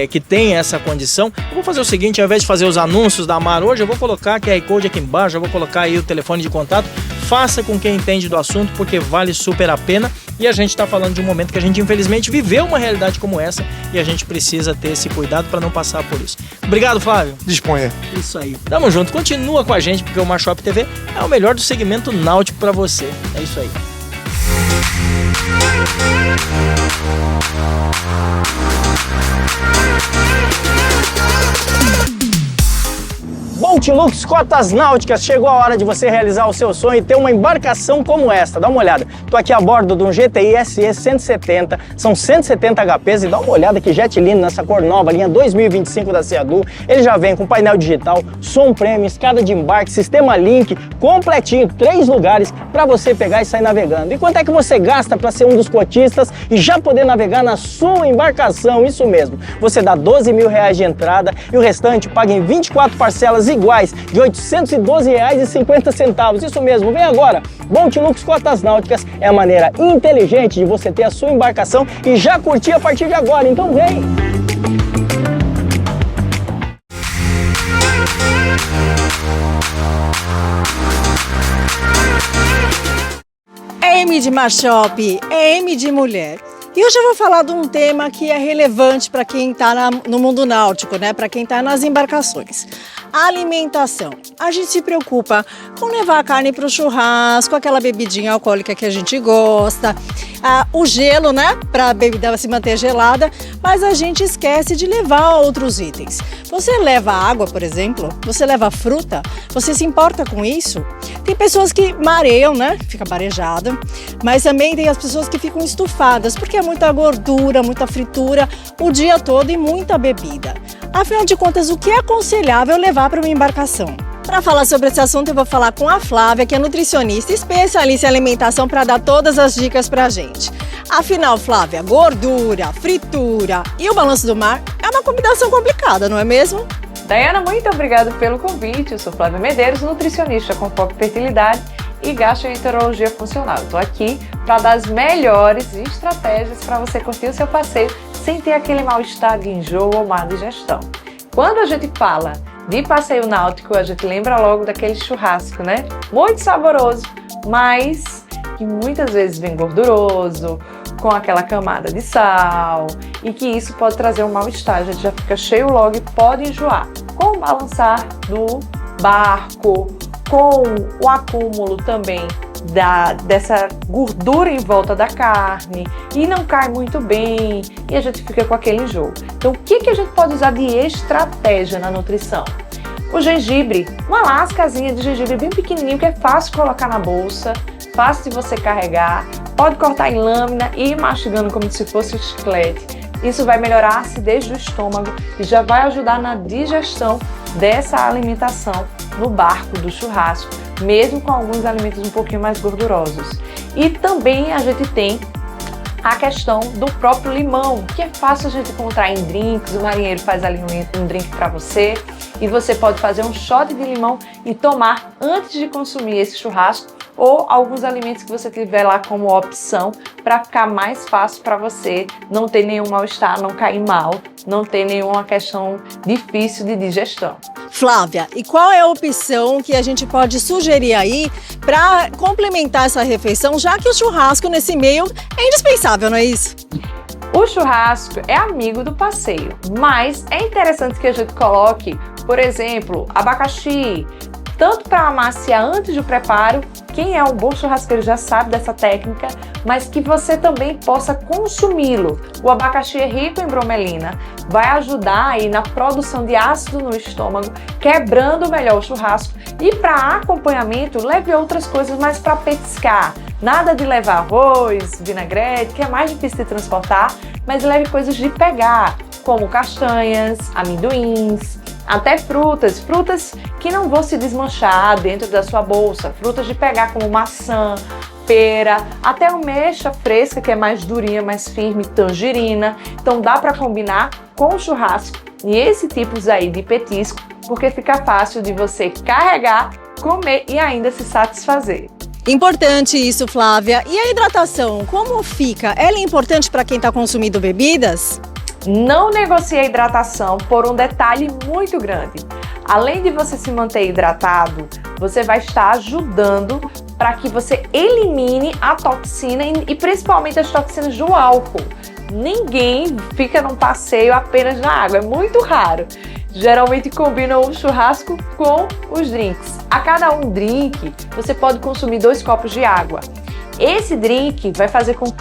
que tem essa condição. Eu vou fazer o seguinte, ao invés de fazer os anúncios da Mar hoje, eu vou colocar QR Code aqui embaixo, eu vou colocar aí o telefone de contato. Faça com quem entende do assunto, porque vale super a pena. E a gente está falando de um momento que a gente infelizmente viveu uma realidade como essa e a gente precisa ter esse cuidado para não passar por isso. Obrigado, Flávio. Disponha. Isso aí. Tamo junto. Continua com a gente, porque o Mar Shop TV é o melhor do segmento náutico para você. É isso aí. Boatlux Cotas Náuticas, chegou a hora de você realizar o seu sonho e ter uma embarcação como esta. Dá uma olhada, tô aqui a bordo de um GTI SE 170, são 170 HPs e dá uma olhada que jet lindo nessa cor nova, linha 2025 da Seadu. Ele já vem com painel digital, som premium, escada de embarque, sistema Link, completinho, 3 lugares para você pegar e sair navegando. E quanto é que você gasta para ser um dos cotistas e já poder navegar na sua embarcação? Isso mesmo, você dá R$12.000 de entrada e o restante paga em 24 parcelas iguais de R$ 812,50. Isso mesmo, vem agora! Boatlux Cotas Náuticas é a maneira inteligente de você ter a sua embarcação e já curtir a partir de agora, então vem! É M de Machop, é M de mulher. E hoje eu vou falar de um tema que é relevante para quem está no mundo náutico, né? Para quem está nas embarcações. A alimentação. A gente se preocupa com levar a carne para o churrasco, aquela bebidinha alcoólica que a gente gosta, o gelo, né? Para a bebida se manter gelada, mas a gente esquece de levar outros itens. Você leva água, por exemplo? Você leva fruta? Você se importa com isso? Tem pessoas que mareiam, né? Fica marejada, mas também tem as pessoas que ficam estufadas, porque é muita gordura, muita fritura o dia todo e muita bebida. Afinal de contas, o que é aconselhável levar para uma embarcação? Para falar sobre esse assunto, eu vou falar com a Flávia, que é nutricionista e especialista em alimentação, para dar todas as dicas para a gente. Afinal, Flávia, gordura, fritura e o balanço do mar é uma combinação complicada, não é mesmo? Dayana, muito obrigada pelo convite. Eu sou Flávia Medeiros, nutricionista com foco em fertilidade e gastroenterologia funcional. Estou aqui para dar as melhores estratégias para você curtir o seu passeio sem ter aquele mal-estar de enjoo ou má digestão. Quando a gente fala de passeio náutico, a gente lembra logo daquele churrasco, né? Muito saboroso, mas que muitas vezes vem gorduroso, com aquela camada de sal, e que isso pode trazer um mal-estar. A gente já fica cheio logo e pode enjoar. Com o balançar do barco, com o acúmulo também dessa gordura em volta da carne, e não cai muito bem, e a gente fica com aquele enjoo. Então, o que a gente pode usar de estratégia na nutrição? O gengibre, uma lascazinha de gengibre bem pequenininho, que é fácil de colocar na bolsa, fácil de você carregar, pode cortar em lâmina e ir mastigando como se fosse chiclete. Isso vai melhorar a acidez do estômago e já vai ajudar na digestão dessa alimentação no barco do churrasco, mesmo com alguns alimentos um pouquinho mais gordurosos. E também a gente tem a questão do próprio limão, que é fácil a gente encontrar em drinks. O marinheiro faz ali um drink para você e você pode fazer um shot de limão e tomar antes de consumir esse churrasco, ou alguns alimentos que você tiver lá como opção para ficar mais fácil para você não ter nenhum mal-estar, não cair mal, não ter nenhuma questão difícil de digestão. Flávia, e qual é a opção que a gente pode sugerir aí para complementar essa refeição, já que o churrasco nesse meio é indispensável, não é isso? O churrasco é amigo do passeio, mas é interessante que a gente coloque, por exemplo, abacaxi, tanto para amaciar antes do preparo. Quem é um bom churrasqueiro já sabe dessa técnica, mas que você também possa consumi-lo. O abacaxi é rico em bromelina, vai ajudar aí na produção de ácido no estômago, quebrando melhor o churrasco. E para acompanhamento, leve outras coisas mais para petiscar. Nada de levar arroz, vinagrete, que é mais difícil de transportar, mas leve coisas de pegar, como castanhas, amendoins, até frutas que não vão se desmanchar dentro da sua bolsa, frutas de pegar como maçã, pera, até ameixa fresca, que é mais durinha, mais firme, tangerina. Então dá para combinar com o churrasco e esse tipo aí de petisco, porque fica fácil de você carregar, comer e ainda se satisfazer. Importante isso, Flávia. E a hidratação, como fica? Ela é importante para quem está consumindo bebidas? Não negocie a hidratação por um detalhe muito grande. Além de você se manter hidratado, você vai estar ajudando para que você elimine a toxina e principalmente as toxinas do álcool. Ninguém fica num passeio apenas na água, é muito raro. Geralmente combinam o churrasco com os drinks. A cada um drink, você pode consumir 2 copos de água.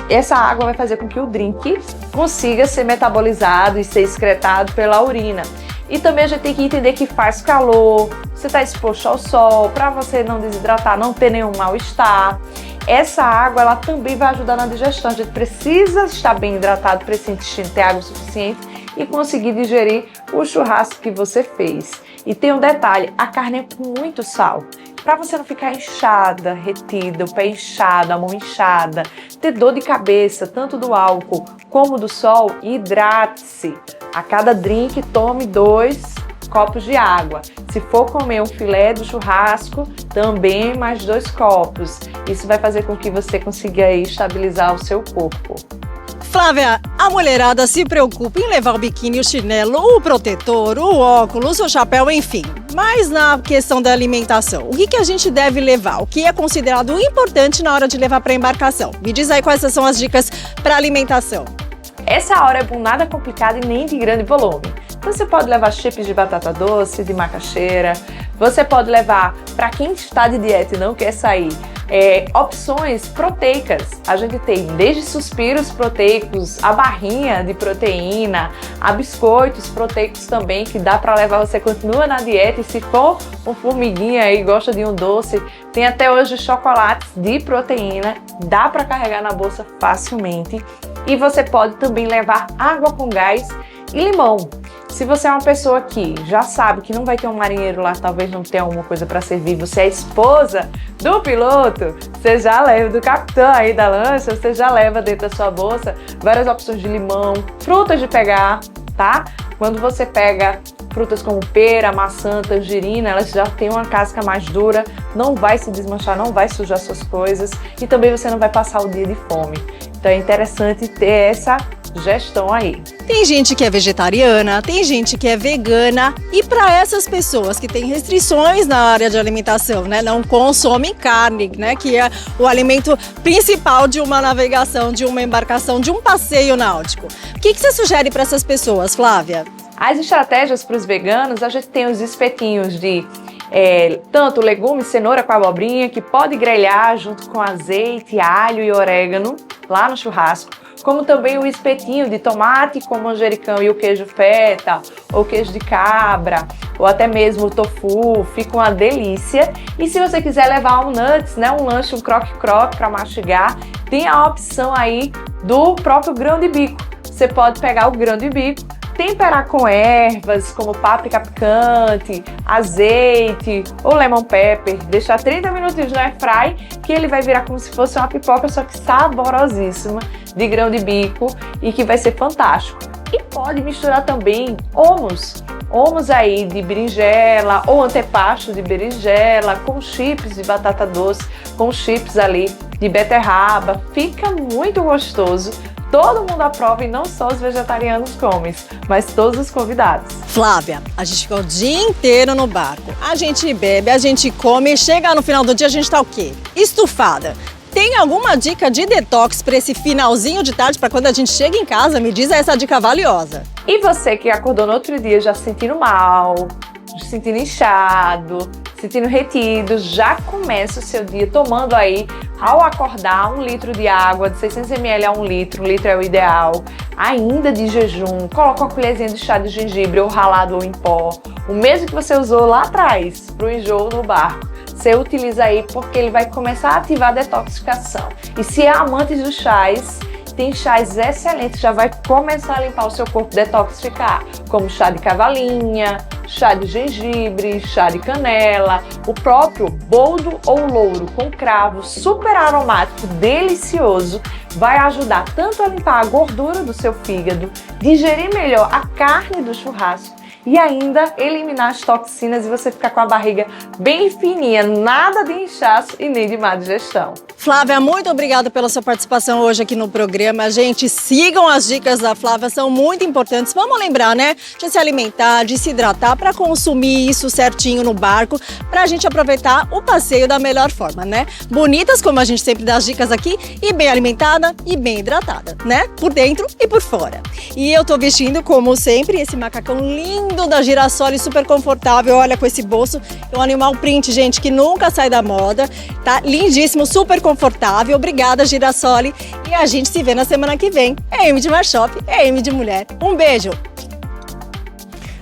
Essa água vai fazer com que o drink consiga ser metabolizado e ser excretado pela urina. E também a gente tem que entender que faz calor, você está exposto ao sol, para você não desidratar, não ter nenhum mal-estar. Essa água, ela também vai ajudar na digestão. A gente precisa estar bem hidratado para esse intestino ter água suficiente e conseguir digerir o churrasco que você fez. E tem um detalhe, a carne é com muito sal. Para você não ficar inchada, retida, o pé inchado, a mão inchada, ter dor de cabeça, tanto do álcool como do sol, hidrate-se. A cada drink, tome 2 copos de água. Se for comer um filé do churrasco, também mais 2 copos. Isso vai fazer com que você consiga aí estabilizar o seu corpo. Flávia, a mulherada se preocupa em levar o biquíni, o chinelo, o protetor, o óculos, o chapéu, enfim. Mas na questão da alimentação, o que a gente deve levar? O que é considerado importante na hora de levar para a embarcação? Me diz aí quais são as dicas para alimentação. Essa hora é bom, nada complicado e nem de grande volume. Então você pode levar chips de batata doce, de macaxeira. Você pode levar, para quem está de dieta e não quer sair, opções proteicas. A gente tem desde suspiros proteicos, a barrinha de proteína, a biscoitos proteicos também, que dá para levar, você continua na dieta. E se for um formiguinha e gosta de um doce, tem até hoje chocolates de proteína, dá para carregar na bolsa facilmente. E você pode também levar água com gás e limão. Se você é uma pessoa que já sabe que não vai ter um marinheiro lá, talvez não tenha alguma coisa para servir, você é esposa do piloto, você já leva, do capitão aí da lancha, você já leva dentro da sua bolsa várias opções de limão, frutas de pegar, tá? Quando você pega frutas como pera, maçã, tangerina, elas já têm uma casca mais dura, não vai se desmanchar, não vai sujar suas coisas e também você não vai passar o dia de fome. Então é interessante ter essa gestão aí. Tem gente que é vegetariana, tem gente que é vegana e para essas pessoas que têm restrições na área de alimentação, né, não consomem carne, né, que é o alimento principal de uma navegação, de uma embarcação, de um passeio náutico. O que você sugere para essas pessoas, Flávia? As estratégias para os veganos, a gente tem os espetinhos de tanto legumes, cenoura com abobrinha, que pode grelhar junto com azeite, alho e orégano lá no churrasco, como também o espetinho de tomate com manjericão e o queijo feta, ou queijo de cabra, ou até mesmo o tofu, fica uma delícia. E se você quiser levar um nuts, né, um lanche, um croque-croque para mastigar, tem a opção aí do próprio grão de bico. Você pode pegar o grão de bico, temperar com ervas como páprica picante, azeite ou lemon pepper, deixar 30 minutinhos no airfry, que ele vai virar como se fosse uma pipoca, só que saborosíssima, de grão de bico e que vai ser fantástico. E pode misturar também hummus aí de berinjela ou antepasto de berinjela com chips de batata doce, com chips ali de beterraba, fica muito gostoso. Todo mundo aprova e não só os vegetarianos comem, mas todos os convidados. Flávia, a gente fica o dia inteiro no barco. A gente bebe, a gente come e chega no final do dia a gente tá o quê? Estufada. Tem alguma dica de detox para esse finalzinho de tarde, para quando a gente chega em casa? Me diz essa dica valiosa. E você que acordou no outro dia já se sentindo mal, se sentindo inchado, sentindo retido, já começa o seu dia tomando aí, ao acordar, 1 litro de água, de 600 ml a 1 litro é o ideal. Ainda de jejum, coloca uma colherzinha de chá de gengibre ou ralado ou em pó, o mesmo que você usou lá atrás para o enjoo no barco. Você utiliza aí porque ele vai começar a ativar a detoxificação. E se é amante dos chás, tem chás excelentes, já vai começar a limpar o seu corpo, detoxificar, como chá de cavalinha, chá de gengibre, chá de canela, o próprio boldo ou louro com cravo, super aromático, delicioso, vai ajudar tanto a limpar a gordura do seu fígado, digerir melhor a carne do churrasco e ainda eliminar as toxinas e você ficar com a barriga bem fininha, nada de inchaço e nem de má digestão. Flávia, muito obrigada pela sua participação hoje aqui no programa. Gente, sigam as dicas da Flávia, são muito importantes. Vamos lembrar, né, de se alimentar, de se hidratar para consumir isso certinho no barco, para a gente aproveitar o passeio da melhor forma, né? Bonitas, como a gente sempre dá as dicas aqui, e bem alimentada e bem hidratada, né? Por dentro e por fora. E eu tô vestindo, como sempre, esse macacão lindo da Girassol, super confortável. Olha, com esse bolso, é um animal print, gente, que nunca sai da moda. Tá lindíssimo, super confortável. confortável. Obrigada, Girassoli. E a gente se vê na semana que vem. É M de Mar Shop, é M de Mulher. Um beijo!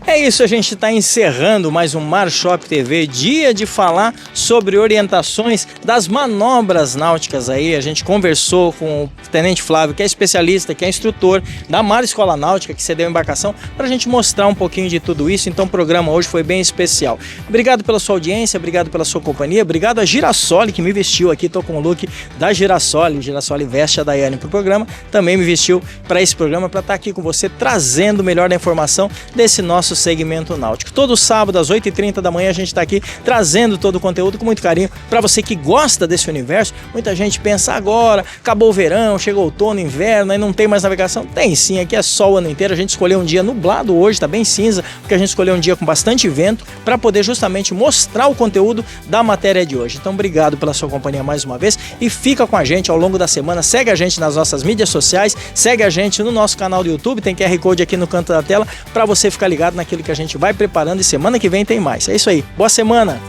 É isso, a gente está encerrando mais um Mar Shop TV, dia de falar sobre orientações das manobras náuticas aí. A gente conversou com o Tenente Flávio, que é especialista, que é instrutor da Mar Escola Náutica, que cedeu a embarcação, para a gente mostrar um pouquinho de tudo isso. Então o programa hoje foi bem especial. Obrigado pela sua audiência, obrigado pela sua companhia, obrigado a Girassoli, que me vestiu aqui, tô com o look da Girassoli. Girassoli veste a Daiane pro programa, também me vestiu para esse programa, para estar aqui com você, trazendo o melhor da informação desse nosso segmento náutico. Todo sábado às 8h30 da manhã a gente está aqui trazendo todo o conteúdo com muito carinho para você que gosta desse universo. Muita gente pensa agora, acabou o verão, chegou outono, inverno, aí não tem mais navegação. Tem sim, aqui é sol o ano inteiro. A gente escolheu um dia nublado hoje, tá bem cinza, porque a gente escolheu um dia com bastante vento para poder justamente mostrar o conteúdo da matéria de hoje. Então obrigado pela sua companhia mais uma vez e fica com a gente ao longo da semana. Segue a gente nas nossas mídias sociais, segue a gente no nosso canal do YouTube, tem QR Code aqui no canto da tela para você ficar ligado naquilo que a gente vai preparando, e semana que vem tem mais. É isso aí. Boa semana!